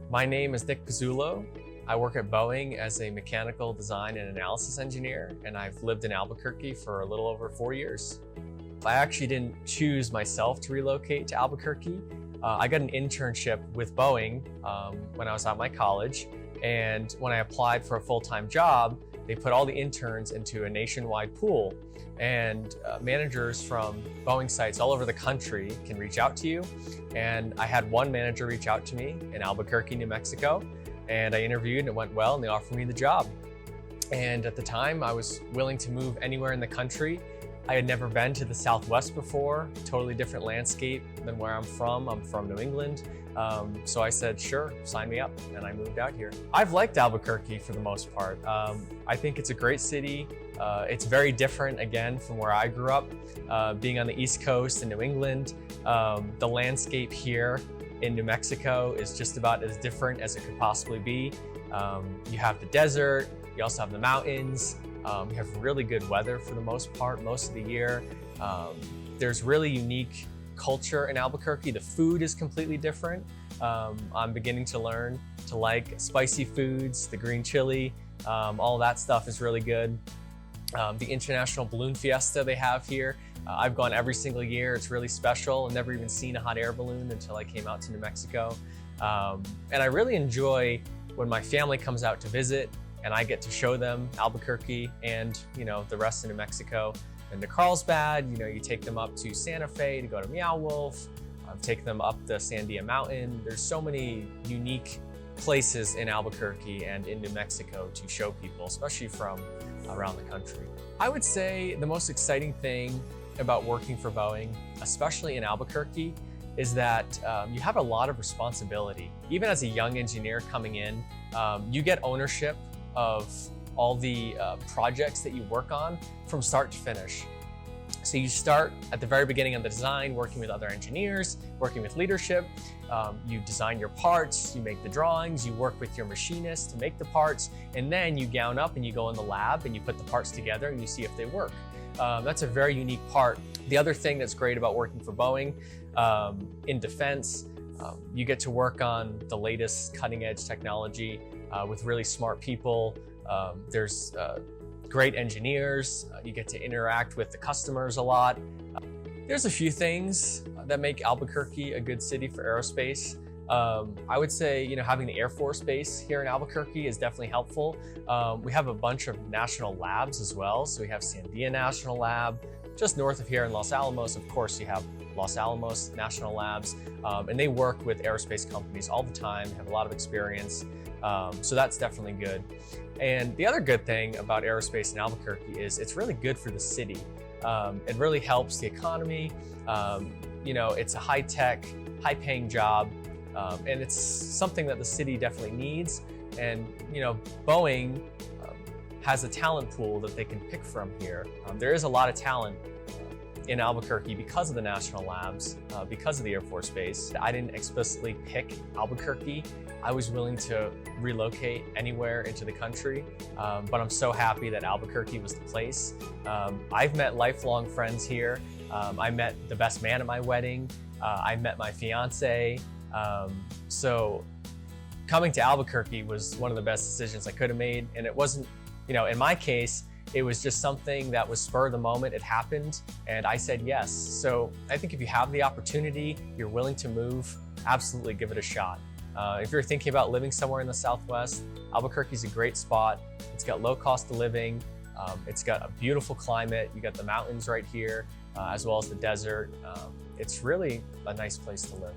My name is Nick Pizzullo. I work at Boeing as a mechanical design and analysis engineer, and I've lived in Albuquerque for a little over 4 years. I actually didn't choose myself to relocate to Albuquerque. I got an internship with Boeing when I was at my college, and when I applied for a full-time job, they put all the interns into a nationwide pool, and managers from Boeing sites all over the country can reach out to you. And I had one manager reach out to me in Albuquerque, New Mexico, and I interviewed and it went well and they offered me the job. And at the time I was willing to move anywhere in the country. I had never been to the Southwest before, totally different landscape than where I'm from. I'm from New England. So I said, sure, sign me up, and I moved out here. I've liked Albuquerque for the most part. I think it's a great city. It's very different, again, from where I grew up. Being on the East Coast in New England, the landscape here in New Mexico is just about as different as it could possibly be. You have the desert, you also have the mountains, you have really good weather for the most part, most of the year. There's really unique culture in Albuquerque. The food is completely different. I'm beginning to learn to like spicy foods, the green chili, all that stuff is really good. The International Balloon Fiesta they have here, I've gone every single year. It's really special. I've never even seen a hot air balloon until I came out to New Mexico. And I really enjoy when my family comes out to visit and I get to show them Albuquerque and the rest of New Mexico. And to Carlsbad, you take them up to Santa Fe to go to Meow Wolf, take them up the Sandia Mountain. There's so many unique places in Albuquerque and in New Mexico to show people, especially from around the country. I would say the most exciting thing about working for Boeing, especially in Albuquerque, is that you have a lot of responsibility. Even as a young engineer coming in, you get ownership of all the projects that you work on from start to finish. So you start at the very beginning of the design, working with other engineers, working with leadership. You design your parts, you make the drawings, you work with your machinist to make the parts, and then you gown up and you go in the lab and you put the parts together and you see if they work. That's a very unique part. The other thing that's great about working for Boeing in defense, you get to work on the latest cutting edge technology with really smart people. There's great engineers. You get to interact with the customers a lot. There's a few things that make Albuquerque a good city for aerospace. I would say, having the Air Force Base here in Albuquerque is definitely helpful. We have a bunch of national labs as well. So we have Sandia National Lab. Just north of here in Los Alamos, of course, you have Los Alamos National Labs, and they work with aerospace companies all the time, have a lot of experience. So that's definitely good. And the other good thing about aerospace in Albuquerque is it's really good for the city. It really helps the economy. It's a high-tech, high-paying job, and it's something that the city definitely needs. And Boeing has a talent pool that they can pick from here. There is a lot of talent in Albuquerque because of the national labs, because of the Air Force Base. I didn't explicitly pick Albuquerque. I was willing to relocate anywhere into the country, but I'm so happy that Albuquerque was the place. I've met lifelong friends here. I met the best man at my wedding. I met my fiance. So coming to Albuquerque was one of the best decisions I could have made. And it wasn't, in my case, it was just something that was spur of the moment. It happened and I said yes. So I think if you have the opportunity, you're willing to move, absolutely give it a shot. If you're thinking about living somewhere in the Southwest, Albuquerque's a great spot. It's got low cost of living. It's got a beautiful climate. You got the mountains right here, as well as the desert. It's really a nice place to live.